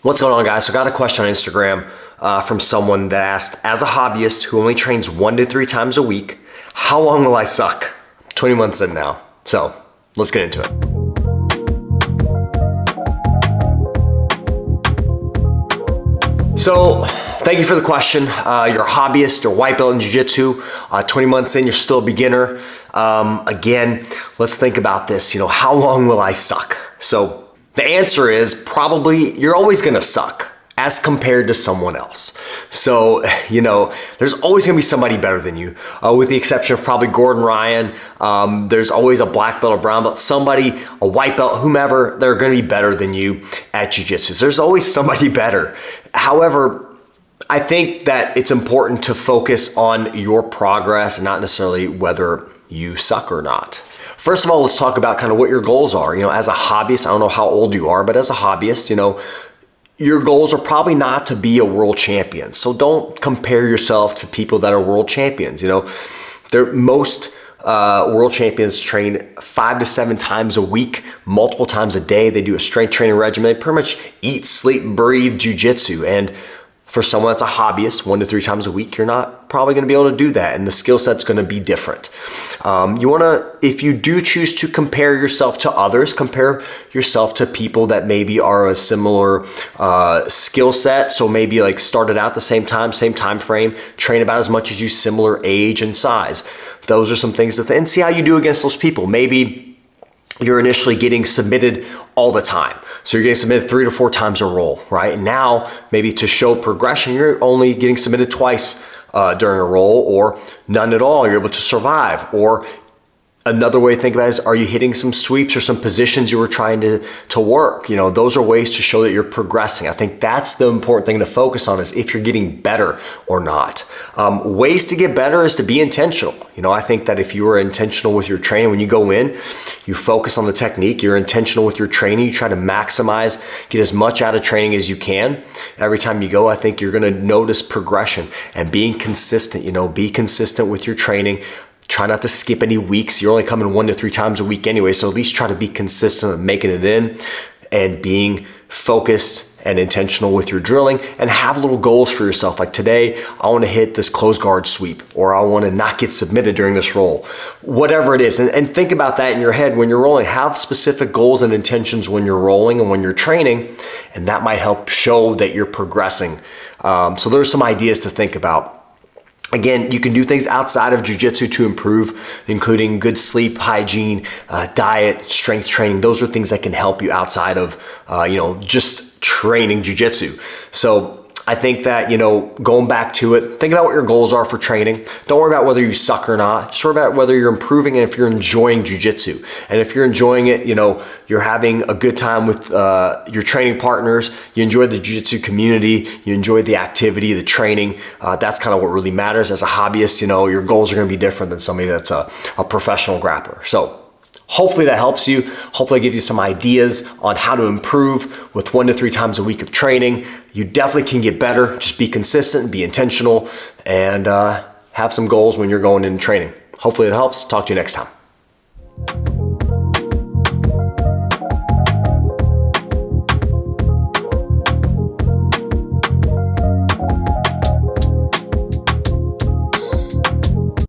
What's going on, guys? So I got a question on Instagram from someone that asked, as a hobbyist who only trains 1 to 3 times a week, how long will I suck? 20 months in now. So let's get into it. So thank you for the question. You're a hobbyist or white belt in jiu-jitsu, 20 months in, you're still a beginner. Again, let's think about this. How long will I suck? So the answer is probably you're always gonna suck as compared to someone else. So, there's always gonna be somebody better than you, with the exception of probably Gordon Ryan. There's always a black belt or brown belt, somebody, a white belt, whomever, they're gonna be better than you at jiu-jitsu. So there's always somebody better. However, I think that it's important to focus on your progress and not necessarily whether you suck or not. First of all, let's talk about kind of what your goals are. As a hobbyist, I don't know how old you are, but as a hobbyist, your goals are probably not to be a world champion. So don't compare yourself to people that are world champions. Most world champions train 5 to 7 times a week, multiple times a day. They do a strength training regimen. They pretty much eat, sleep, breathe jiu-jitsu. And for someone that's a hobbyist, 1 to 3 times a week, you're not probably gonna be able to do that, and the skill set's gonna be different. If you do choose to compare yourself to others, compare yourself to people that maybe are a similar skill set, so maybe like started out the same time frame, train about as much as you, similar age and size. Those are some things and see how you do against those people. Maybe you're initially getting submitted all the time. So you're getting submitted 3 to 4 times a roll, right? And now, maybe to show progression, you're only getting submitted twice during a roll, or none at all. You're able to survive. Or another way to think about it is, are you hitting some sweeps or some positions you were trying to work? Those are ways to show that you're progressing. I think that's the important thing to focus on, is if you're getting better or not. Ways to get better is to be intentional. I think that if you are intentional with your training, when you go in, you focus on the technique, you're intentional with your training, you try to maximize, get as much out of training as you can. Every time you go, I think you're gonna notice progression and being consistent. Be consistent with your training. Try not to skip any weeks. You're only coming 1 to 3 times a week anyway, so at least try to be consistent in making it in and being focused and intentional with your drilling, and have little goals for yourself. Like today, I want to hit this close guard sweep, or I want to not get submitted during this roll, whatever it is. And think about that in your head when you're rolling. Have specific goals and intentions when you're rolling and when you're training, and that might help show that you're progressing. So there's some ideas to think about. Again, you can do things outside of jiu-jitsu to improve, including good sleep hygiene, diet, strength training. Those are things that can help you outside of, just training jiu-jitsu. So I think that, going back to it, think about what your goals are for training. Don't worry about whether you suck or not. Just worry about whether you're improving and if you're enjoying jiu-jitsu. And if you're enjoying it, you're having a good time with your training partners, you enjoy the jiu-jitsu community, you enjoy the activity, the training. That's kind of what really matters. As a hobbyist, your goals are going to be different than somebody that's a professional grappler. So hopefully that helps you. Hopefully it gives you some ideas on how to improve with 1 to 3 times a week of training. You definitely can get better. Just be consistent, be intentional, and have some goals when you're going in training. Hopefully it helps. Talk to you next time.